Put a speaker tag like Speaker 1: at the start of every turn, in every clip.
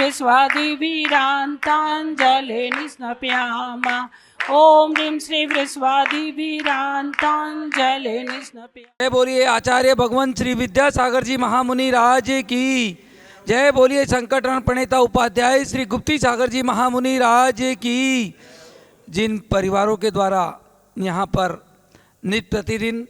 Speaker 1: वृस्वादिभिरान्ताञ्जलिर्निस्नपयामा। ओम ह्रीं श्री वृस्वादिभिरान्ताञ्जलिर्निस्नपयामा।
Speaker 2: जय बोलिए आचार्य भगवान श्री विद्यासागर जी महामुनि राज की जय। बोलिए संकटहरण प्रणेता उपाध्याय श्री गुप्ती सागर जी महामुनि राज की। जिन परिवारों के द्वारा यहाँ पर नित्य प्रतिदिन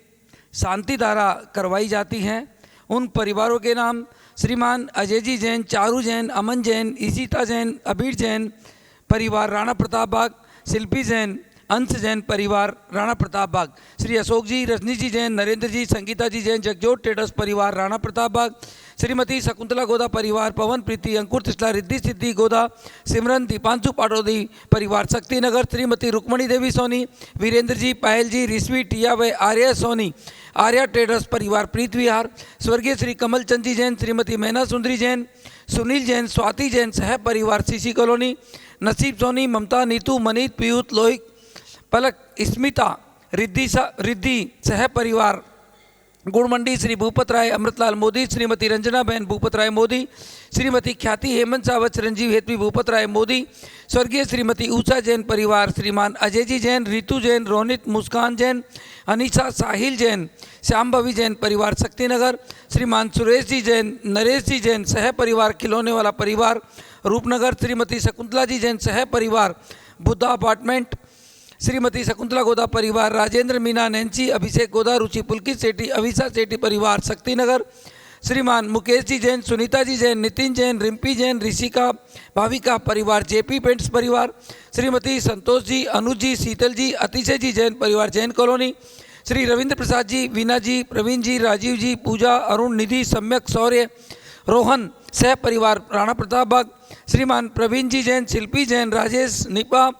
Speaker 2: शांति धारा करवाई जाती हैं उन परिवारों के नाम श्रीमान अजय जी जैन, चारू जैन, अमन जैन, ईशिता जैन, अबीर जैन परिवार राणा प्रताप बाग, शिल्पी जैन, अंश जैन परिवार राणा प्रताप बाग, श्री अशोक जी, रजनी जी जैन, नरेंद्र जी, संगीता जी जैन, जगजोत ट्रेडर्स परिवार राणा प्रताप बाग, श्रीमती शकुंतला गोदा परिवार, पवन प्रीति, अंकुर तिस्ला, रिद्धि सिद्धि गोदा, सिमरन दीपांशु पाटोदी परिवार शक्तिनगर, श्रीमती रुक्मणी देवी सोनी, वीरेंद्र जी, पायल जी, रिश्वी टिया व आर्या सोनी, आर्या ट्रेडर्स परिवार प्रीत विहार, स्वर्गीय श्री कमल चंद जी जैन, श्रीमती मैना सुंदरी जैन, सुनील जैन, स्वाति जैन सह परिवार सीसी कॉलोनी, नसीब सोनी, ममता, नीतू, मनीत, पीयूष, लोहित, पलक, स्मिता, रिद्धि सह परिवार गुड़मंडी, श्री भूपत राय अमृतलाल मोदी, श्रीमती रंजना बहन भूपत राय मोदी, श्रीमती ख्याति हेमंत सावत, चिरंजीव हेतवी भूपत राय मोदी, स्वर्गीय श्रीमती ऊषा जैन परिवार, श्रीमान अजय जी जैन, रितु जैन, रोनित, मुस्कान जैन, अनीसा, साहिल जैन, श्याम भवी जैन परिवार शक्तिनगर, श्रीमान सुरेश जी जैन, नरेश जी जैन सह परिवार खिलौने वाला परिवार रूपनगर, श्रीमती शकुंतला जी जैन सह परिवार बुद्धा अपार्टमेंट, श्रीमती शकुंतला गोदा परिवार राजेंद्र, मीना, नैन्सी, अभिषेक गोदा, रुचि, पुलकित सेठी, अविशा सेठी परिवार शक्तिनगर, श्रीमान मुकेश जी जैन, सुनीता जी जैन, नितिन जैन, रिम्पी जैन, ऋषिका, भाविका परिवार जेपी पेंट्स परिवार, श्रीमती संतोष जी, अनुज जी, शीतल जी, अतिशय जी जैन परिवार जैन कॉलोनी, श्री रविंद्र प्रसाद जी, वीना जी, प्रवीण जी, राजीव जी, पूजा, अरुण, निधि, सम्यक, शौर्य, रोहन सह परिवार राणा प्रताप बाग, श्रीमान प्रवीण जी जैन, शिल्पी जैन, राजेश, निपा,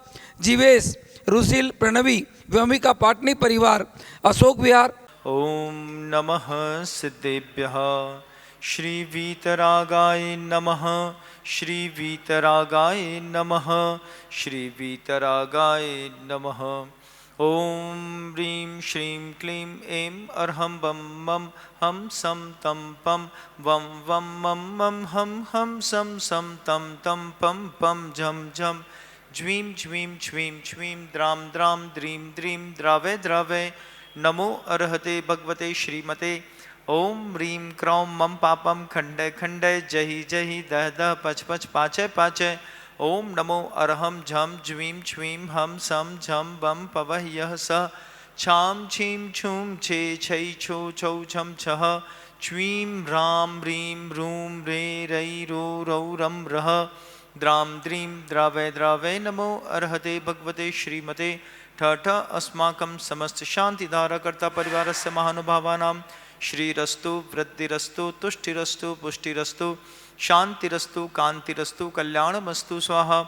Speaker 2: जीवेश, रुसिल, प्रणवी, व्योमिका पाटनी परिवार अशोक विहार।
Speaker 3: ओम नमः सिद्धेभ्यः श्री वीतरागाय नमः, श्री वीतरागाय नमः, श्री वीतरागाय नमः। ओम ह्रीं श्रीं क्लीं ऐं अर्हं बम मम हम सम तम पम वम वम मम मम हम सम सम तम तम पम पम झम झम ज्वीं ज्वीं छ्वीं छ्वीं द्रां द्रां द्रीं द्रीं द्रावे द्रावे। नमो अर्हते भगवते श्रीमते। ओम ह्रीं क्रौं मम पापम खंडय खंडय जहि जहि दह दह पच पच पाचय पाचय। ओम नमो अर्हं झम ज्वीं छ्वीं हम सम झम बम पवः यः स छाम छीं छूं छे छै छो छौ छम छः छ्वीं ह्रां ह्रीं ह्रूं रे रै रो रौ रं रः द्रां द्रीं द्रावय द्रावय। नमो अर्हते भगवते श्रीमते। ठठ अस्माकं समस्त शांतिधारकर्ता परिवारस्य महानुभावानां श्रीरस्तु वृद्धिरस्तु तुष्टिरस्तु पुष्टिरस्तु शांतिरस्तु कांतिरस्तु कल्याणमस्तु स्वाहा।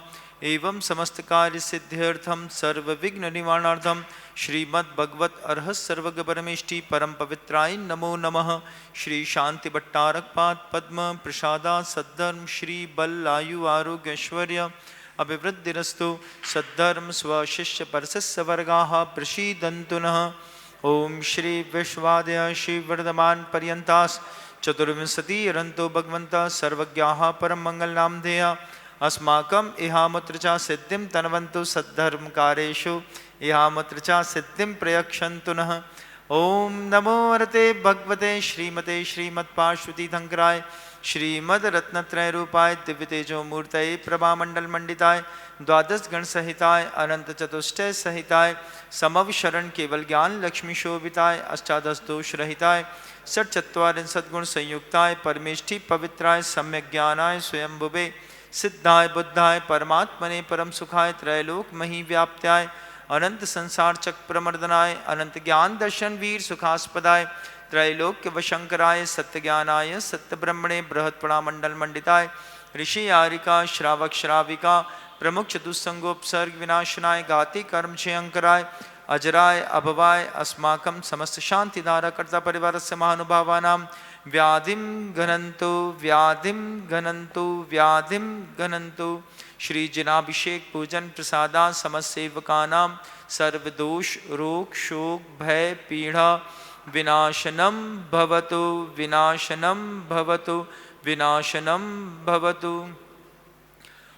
Speaker 3: एवं समस्त कार्य सिद्ध्यर्थम सर्व विघ्न निवारणार्थम श्रीमद् भगवत अर्हत सर्वज्ञ परमेष्टि परम पवित्राय नमो नमः। श्री शांति भट्टारक पाद पद्म प्रसादा सद्धर्म श्री बल आयु आरोग्य ऐश्वर्य अभिवृद्धिरस्तु। सद्धर्म स्वशिष्य परसस्य वर्गाः प्रसीदन्तु नः। ओम श्री विश्वादय श्री वर्धमान पर्यंतास चतुर्विंशति रंतो भगवन्तः सर्वज्ञाः परम मंगल नामधेया अस्माकं इहामुत्र च सिद्धिं तन्वन्तु सद्धर्म कार्येषु इहामुत्र च सिद्धिं प्रयक्षन्तु नः। ओम नमो अर्हते भगवते श्रीमते श्रीमत्पार्श्वतीर्थंकराय श्रीमद् रत्नत्रय रूपाय दिव्य तेजो मूर्तये प्रभामंडल मंडिताय द्वादश गण सहिताय अनंत चतुष्टय सहिताय समवशरण केवल ज्ञान लक्ष्मी शोभिताय अष्टादश दोष रहिताय षट्चत्वारिंशत् गुण संयुक्ताय परमेष्ठि पवित्राय सम्यक ज्ञानाय स्वयंभुवे सिद्धाय बुद्धाय परमात्मने परम सुखाय त्रैलोक मही व्याप्त्याय अनंत संसार चक प्रमर्दनाय अनंत ज्ञान दर्शन वीर सुखास्पदाय त्रैलोक्य वशंकराय सत्य ज्ञानाय सत्य ब्रह्मणे बृहत्पणा मंडल मंडिताय ऋषि आरिका श्रावक श्राविका प्रमुख चतुस्संगोपसर्ग विनाशनाय गाति कर्म क्षयंकराय अजराय अभवाय अस्माकं समस्त शांतिधारकर्ता परिवारस्य महानुभावानां व्याधिं घनन्तु व्याधिं घनन्तु व्याधिं घनन्तु। श्री जिनाभिषेक पूजन प्रसादा समस्त सेवकानां सर्वदोष रोग शोक भय पीड़ा विनाशनम भवतु विनाशनम भवतु विनाशनम भवतु।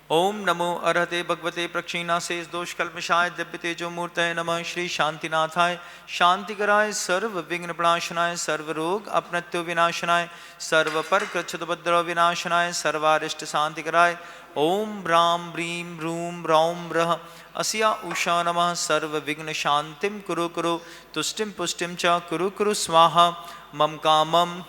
Speaker 3: ओम नमो अर्हते भगवते प्रक्षीणाशेष दोषकल्मषाय दिव्य तेजो मूर्तये नमः। श्री शांतिनाथाय शांतिकराय सर्व विघ्न प्रणाशनाय सर्व रोग अपनत्यो विनाशनाय सर्व पर कृच्छुतभद्र विनाशनाय सर्वारिष्ट शांतिकराय ओम ब्राम ब्रीम रूम रौम रः अस्या उषा नमः। सर्व विघ्न शांतिम कुरु कुरु तुष्टिम पुष्टिम च कुरु कुरु स्वाहा। मम कामम,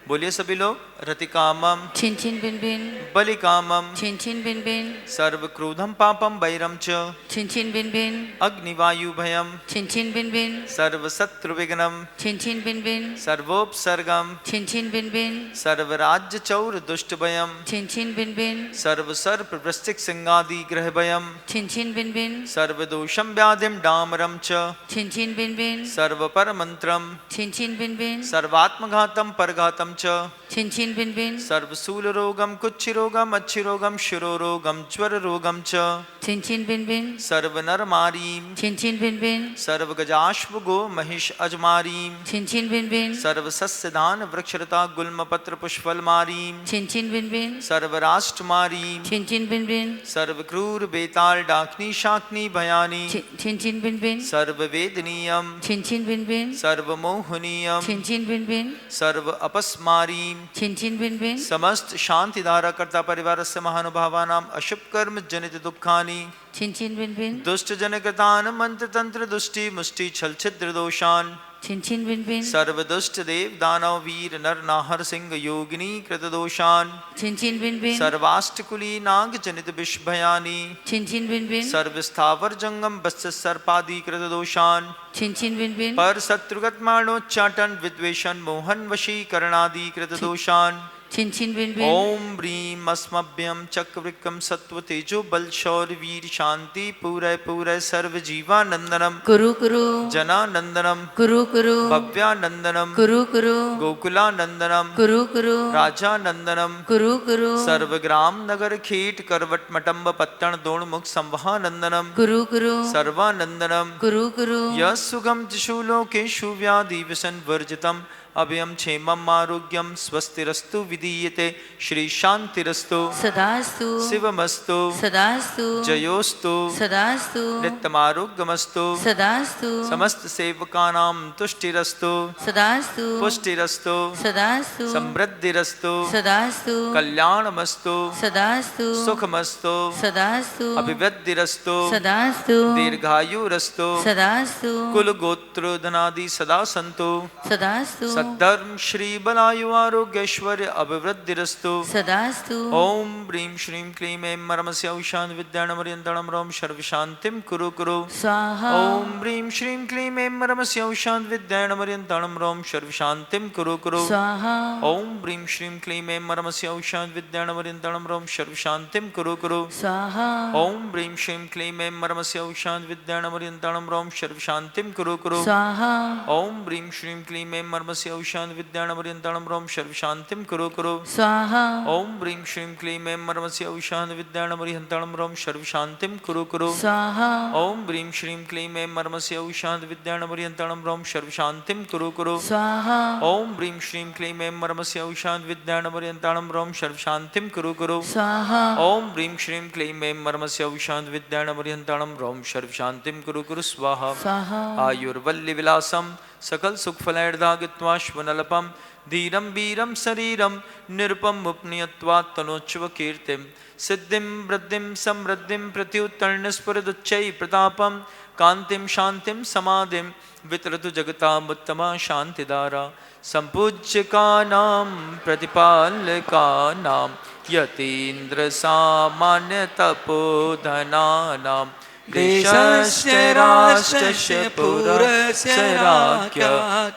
Speaker 3: बोलिए सभी लोग, रति कामम
Speaker 4: छिन छिन बिन बिन,
Speaker 3: बलि कामम
Speaker 4: छिन छिन बिन बिन,
Speaker 3: सर्व क्रोधम पापम वैरम च
Speaker 4: छिन छिन बिन बिन,
Speaker 3: अग्निवायु भयम
Speaker 4: छिन छिन बिन बिन,
Speaker 3: सर्व शत्रु विघ्नम
Speaker 4: छिन छिन बिन बिन,
Speaker 3: सर्वोपसर्गम
Speaker 4: छिन छिन बिन बिन,
Speaker 3: सर्व राज्य चौर दुष्ट भयम
Speaker 4: छिन छिन बिन बिन,
Speaker 3: सर्व सर्प वृश्चिक सिंहादि ग्रह भयम
Speaker 4: छिन छिन बिन बिन,
Speaker 3: सर्व दोषम व्याधिम डामरम च
Speaker 4: छिन छिन बिन बिन,
Speaker 3: सर्व पर मंत्रम
Speaker 4: छिन छिन बिन बिन,
Speaker 3: सर्वात्मघातम परघातम च
Speaker 4: छिन छिन बिन बिन,
Speaker 3: सर्वशूल रोगम कुच्छि रोगम अच्छि रोगम शिरो रोगम ज्वर रोगम च
Speaker 4: छिन छिन बिन बिन,
Speaker 3: सर्व नर मारीम
Speaker 4: छिन छिन बिन बिन,
Speaker 3: सर्व गजाश्व गो महिष अजमारीम
Speaker 4: छिन छिन बिन बिन,
Speaker 3: सर्व सस्य धान वृक्षलता गुल्म पत्र पुष्पल मारीम
Speaker 4: छिन छिन बिन बिन,
Speaker 3: सर्व राष्ट्र मारीम
Speaker 4: छिन छिन बिन बिन,
Speaker 3: सर्व क्रूर बेताल डाकनी शाकनी भयानी
Speaker 4: छिन छिन बिन बिन,
Speaker 3: सर्व वेदनीयम
Speaker 4: छिन छिन बिन बिन,
Speaker 3: सर्व मोहनीयम
Speaker 4: छिन छिन बिन बिन,
Speaker 3: सर्व अपस्मारीम
Speaker 4: छिन छिन बिन बिन,
Speaker 3: समस्त शांति धारा कर्ता परिवार से महानुभावानां अशुभ कर्म जनित दुखानि
Speaker 4: छिन छिन बिन बिन,
Speaker 3: दुष्ट जनकृतान मंत्र तंत्र दुष्टि मुष्टि छल छिद्र दोषान
Speaker 4: छिन छिन बिन बिन,
Speaker 3: सर्व दुष्ट देव दानव वीर नर नाहर सिंह योगिनी कृत दोषान
Speaker 4: छिन छिन बिन बिन,
Speaker 3: सर्वाष्टकुली नाग जनित विष भयानी
Speaker 4: छिन छिन बिन बिन,
Speaker 3: सर्व स्थावर जंगम बत्स सर्पादि कृत दोषान
Speaker 4: छिन छिन बिन बिन,
Speaker 3: पर शत्रुगत मारणोच्चाटन विद्वेषण मोहन वशीकरणादि कृत दोषान
Speaker 4: छिन छिन बिन बिन,
Speaker 3: ओम ब्रीम अस्मभ्यम चक्रवृक्कम सत्व तेजो बल शौर्य वीर शांति पूरय पूरय सर्व जीवानंदनम
Speaker 4: कुरु कुरु,
Speaker 3: जनानंदनम
Speaker 4: कुरु कुरु,
Speaker 3: भव्यानंदनम
Speaker 4: कुरु कुरु,
Speaker 3: गोकुलानंदनम
Speaker 4: कुरु कुरु,
Speaker 3: राजानंदनम
Speaker 4: कुरु कुरु,
Speaker 3: सर्वग्राम नगर खेट करवट मटम्ब पत्तन दोणमुख संवहानंदनम
Speaker 4: कुरु कुरु,
Speaker 3: सर्वानंदनम
Speaker 4: कुरु कुरु,
Speaker 3: यः सुगम जिशूलोकेषु व्याधि व्यसन वर्जितम अभयम क्षेमम आरोग्यम स्वस्तिरस्तु विधीयते श्री शांतिरस्तु
Speaker 4: सदास्तु,
Speaker 3: शिवमस्तु
Speaker 4: सदास्तु,
Speaker 3: जयोस्तु
Speaker 4: सदास्तु,
Speaker 3: नित्यमारोग्यमस्तु
Speaker 4: सदास्तु,
Speaker 3: समस्त सेवकानां तुष्टिरस्तु
Speaker 4: सदास्तु,
Speaker 3: पुष्टिरस्तु
Speaker 4: सदास्तु,
Speaker 3: समृद्धिरस्तु
Speaker 4: सदास्तु,
Speaker 3: कल्याणमस्तु
Speaker 4: सदास्तु,
Speaker 3: सुखमस्तु
Speaker 4: सदास्तु,
Speaker 3: अभिवृद्धिरस्तु
Speaker 4: सदास्तु,
Speaker 3: दीर्घायुरस्तु
Speaker 4: सदास्तु,
Speaker 3: कुल गोत्र धनादि सदा सन्तु
Speaker 4: सदास्तु,
Speaker 3: सद्धर्म श्री बलायु आरोग्य ऐश्वर्य अभिवृद्धिरस्तु
Speaker 4: सदास्तु,
Speaker 3: ओम ब्रीं श्रीं क्लीं ऐं मर्मस्य औषान् विद्याणमर्यन्तणं रोम सर्वशान्तिं कुरु कुरु
Speaker 4: स्वाहा,
Speaker 3: ओम ब्रीं श्रीं क्लीं ऐं मर्मस्य औषान् विद्याणमर्यन्तणं रोम सर्वशान्तिं कुरु कुरु
Speaker 4: स्वाहा,
Speaker 3: ओम ब्रीं श्रीं क्लीं ऐं मर्मस्य औषान् विद्याणमर्यन्तणं रोम सर्वशान्तिं कुरु कुरु
Speaker 4: स्वाहा,
Speaker 3: ओम ब्रीं श्रीं क्लीं ऐं मर्मस्य औषान् विद्याणमर्यन्तणं रोम सर्वशान्तिं कुरु कुरु
Speaker 4: स्वाहा,
Speaker 3: ओम ब्रीं श्रीं क्लीं ऐं मर्मस्य औषान् विद्याणमर्यन्तणं रोम सर्वशान्तिं कुरु कुरु
Speaker 4: स्वाहा,
Speaker 3: ओम ब्रीं श्रीं क्लीं ऐं मर्मस्य औषान् विद्याणमर्यन्तणं रोम सर्वशान्तिं कुरु कुरु
Speaker 4: स्वाहा,
Speaker 3: ओम ब्रीं श्रीं क्लीं ऐं मर्मस्य औषान् विद्याणमर्यन्तणं रोम सर्वशान्तिं कुरु कुरु
Speaker 4: स्वाहा,
Speaker 3: ओम ब्रीं श्रीं क्लीं ऐं मर्मस्य औषान् विद्याणमर्यन्तणं रोम सर्वशान्तिं कुरु कुरु
Speaker 4: स्वाहा,
Speaker 3: ओम ब्रीं श्रीं क्लीं ऐं मर्मस्य औषान् विद्याणमर्यन्तणं रोम सर्वशान्तिं कुरु कुरु स्वाहा।
Speaker 4: स्वाहा,
Speaker 3: आयुर्वल्लिविलासं सकल सुखफलैर्दागित्वाश्वनलपं धीरं वीरं शरीरं निरुपमुपनीयत्वात् तनोच्चव कीर्तिं सिद्धिं वृद्धिं समृद्धिं प्रत्युत्तर्णस्फुरदुच्चैः प्रतापं कान्तिं शान्तिं समाधिं वितरतु जगतामुत्तमा शान्तिधारा सम्पूज्यकानां प्रतिपालकानां यतीन्द्रसामान्यतपोधनानां देशस्य राष्ट्रस्य पुरस्य राज्ञा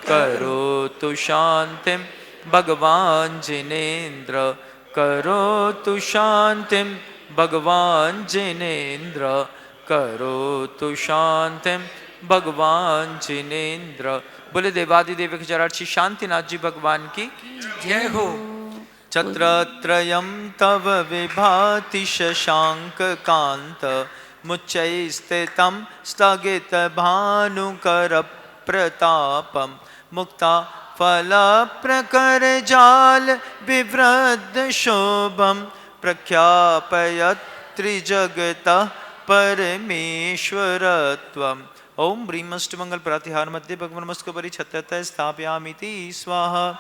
Speaker 3: करोतु शान्तिं भगवान् जिनेन्द्र करोतु शान्तिं भगवान् जिनेन्द्र करोतु शान्तिं भगवान् जिनेन्द्र। बोले देवादिदेव जराक्षी शांतिनाथ जी भगवान की
Speaker 2: जय हो।
Speaker 3: छत्रत्रयं तव विभाति शशांक कांत मुच्चैस्थितं स्थगितभानुकर प्रतापं मुक्ता फलप्रकरजाल विवृद्ध शोभं प्रख्यापयत्रिजगतः परमेश्वरत्वम्। ओम ह्रीं अष्टमंगल प्रातिहार मध्ये भगवन्मस्तकोपरि छत्रतः स्थापयामीति स्वाहा।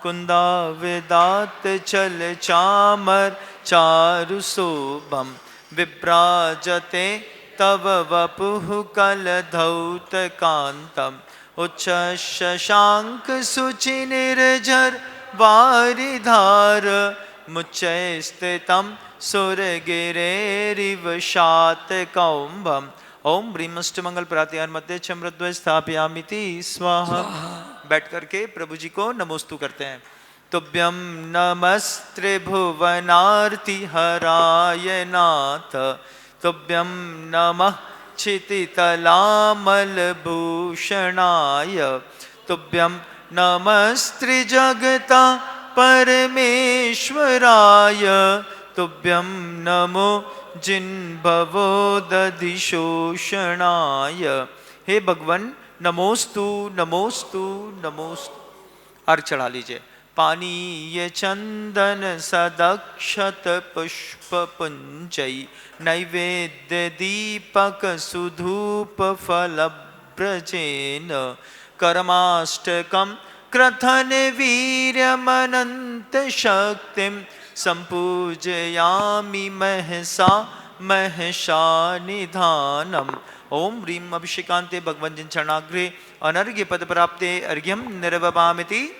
Speaker 3: कुन्दावेदात चल चामर चारुशोभम विभ्राजते तव वपुः कलधौतकान्तम्। उच्चशशांक शुचिनिर्झर वारिधार मुच्चैस्थितं सुरगिरेरिव शातकौम्भम्। ओम ह्रीं अष्टमंगल प्रातिहार मध्ये चम्रद्वय स्थापयामीति स्वाहा। बैठ करके प्रभु जी को नमोस्तु करते हैं। तुभ्यं नमस्त्रिभुवनार्ति हराय नाथ, तुभ्यं नमः क्षितितलामलभूषणाय, तुभ्यं नमस्त्रिजगता परमेश्वराय, तुभ्यं नमो जिन्भवोदधिशोषणाय। हे भगवन नमोस्तु नमोस्तु नमोस्तु। अर्घ चढ़ा लीजिए। पानीय चंदन सदक्षत पुष्प पुंजई नैवेद्य दीपक सुधूप फलब्रजेन कर्माष्टकम क्रथन वीर्यमनंत शक्तिम संपूजयामि महसा महशानिधानम। ओम ह्रीं अभिषेकान्ते भगवन् चरणाग्रे अनर्घ्य पद प्राप्ते अर्घ्यं निर्वपामिति